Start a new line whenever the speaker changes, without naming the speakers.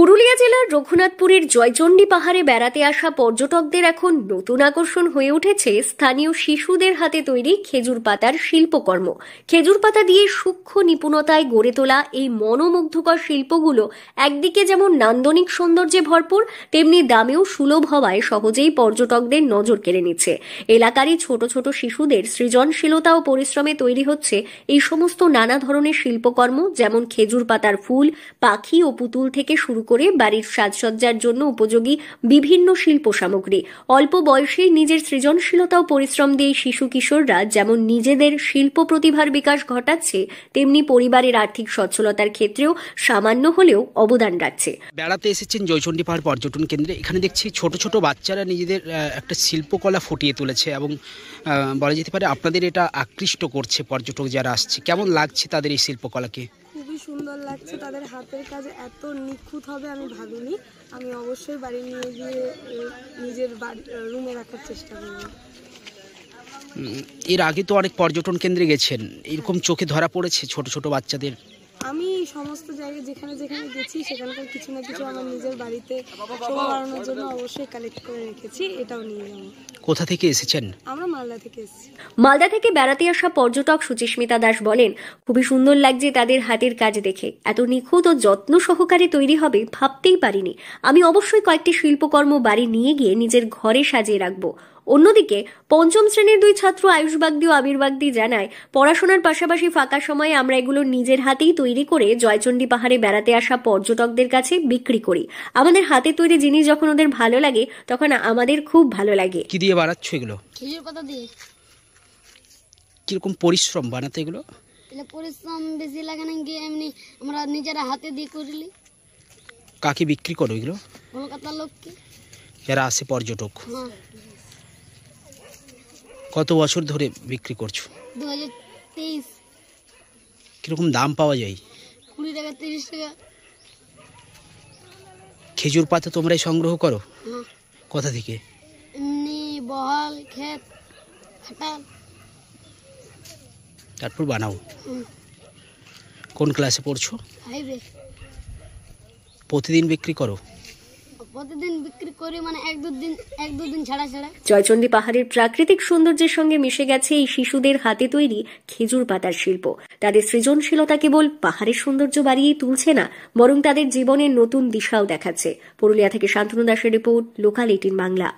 পুরুলিয়া জেলার রঘুনাথপুরের জয়চণ্ডী পাহাড়ে বেড়াতে আসা পর্যটকদের এখন নতুন আকর্ষণ হয়ে উঠেছে স্থানীয় শিশুদের হাতে তৈরি খেজুর পাতার শিল্পকর্ম। খেজুর পাতা দিয়ে সূক্ষ্ম নিপুণতায় গড়ে তোলা এই মনোমুগ্ধকর শিল্পগুলো একদিকে যেমন নান্দনিক সৌন্দর্যে ভরপুর, তেমনি দামেও সুলভ হওয়ায় সহজেই পর্যটকদের নজর কেড়ে নিচ্ছে। এলাকারই ছোট ছোট শিশুদের সৃজনশীলতা ও পরিশ্রমে তৈরি হচ্ছে এই সমস্ত নানা ধরনের শিল্পকর্ম, যেমন খেজুর পাতার ফুল, পাখি ও পুতুল থেকে শুরু করে বাড়ির সাজসজ্জার জন্য উপযোগী বিভিন্ন শিল্প সামগ্রী। অল্প বয়সেই নিজের সৃজনশীলতা ও পরিশ্রম দিয়ে শিশু কিশোররা যেমন নিজেদের শিল্প প্রতিভার বিকাশ ঘটাচ্ছে, তেমনি পরিবারের আর্থিক সচ্ছলতার ক্ষেত্রেও সামান্য হলেও অবদান রাখছে।
বেড়াতে এসেছেন জয়চণ্ডী পাহাড় পর্যটন কেন্দ্রে। এখানে দেখছি ছোট ছোট বাচ্চারা নিজেদের একটা শিল্পকলা ফুটিয়ে তুলেছে এবং বলা যেতে পারে আপনাদের এটা আকৃষ্ট করছে পর্যটক যারা আসছে। কেমন লাগছে তাদের এই শিল্পকলাকে?
খুবই সুন্দর লাগছে। তাদের হাতের কাজ এত নিখুঁত হবে আমি ভাবিনি। আমি অবশ্যই বাড়ি নিয়ে গিয়ে নিজের রুমে রাখার চেষ্টা করব।
এর আগে তো অনেক পর্যটন কেন্দ্রে গেছেন, এরকম চোখে ধরা পড়েছে ছোট ছোট বাচ্চাদের?
আমি সমস্ত জায়গায় যেখানে যেখানে গেছি সেখানকার কিছু না কিছু আমার নিজের বাড়িতে শোভা বাড়ানোর জন্য অবশ্যই কালেক্ট করে রেখেছি, এটাও নিয়ে যাব।
কোথা থেকে এসেছেন?
আমরা মালদা থেকে এসেছি।
মালদা থেকে বেড়াতে আসা পর্যটক সুচিস্মিতা দাস বলেন, খুবই সুন্দর লাগছে তাদের হাতের কাজ দেখে। এত নিখুঁত ও যত্ন সহকারে তৈরি হবে ভাবতেই পারিনি। আমি অবশ্যই কয়েকটি শিল্পকর্ম বাড়ি নিয়ে গিয়ে নিজের ঘরে সাজিয়ে রাখবো। অন্যদিকে পঞ্চম শ্রেণীর দুই ছাত্র আয়ুষ বাগদি ও আবির বাগদি জানায়, পড়াশোনার পাশাপাশি ফাঁকা সময়ে আমরা এগুলো নিজের হাতেই তৈরি করে জয়চণ্ডী পাহাড়ে বেড়াতে আসা পর্যটকদের কাছে বিক্রি করি। আমাদের হাতে তৈরি জিনিস যখন ওদের ভালো লাগে তখন আমাদের খুব ভালো লাগে।
কি দিয়ে বানাচ্ছ এগুলো?
খেজুর পাতা দিয়ে।
কিরকম পরিশ্রম বানাতে এগুলো?
পরিশ্রম বেশি লাগে না, গিয়ে এমনি আমরা নিজেরা হাতে দিয়ে করলি।
কাকে বিক্রি করো এগুলো?
কলকাতার লোককে,
যারা আসে পর্যটক।
হ্যাঁ।
কত বছর ধরে বিক্রি করছো?
2023।
কিরকম দাম পাওয়া যায়?
20 টাকা 30 টাকা।
খেজুর পাতা তোমরাই সংগ্রহ করো?
হ্যাঁ।
কোথা থেকে?
এমনি বহাল, ক্ষেত, খাটাল।
তারপর বানাও। কোন ক্লাসে পড়ছো?
5 এ।
প্রতিদিন বিক্রি করো?
প্রতিদিন বিক্রি করি, মানে এক দু দিন ছাড়া ছাড়া।
জয়চণ্ডী পাহাড়ের প্রাকৃতিক সৌন্দর্যের সঙ্গে মিশে গেছে এই শিশুদের হাতে তৈরি খেজুর পাতার শিল্প। তাদের সৃজনশীলতা কেবল পাহাড়ের সৌন্দর্য বাড়িয়েই তুলছে না, বরং তাদের জীবনের নতুন দিশাও দেখাচ্ছে। পুরুলিয়া থেকে শান্তনু দাসের রিপোর্ট, লোকাল 18 বাংলা।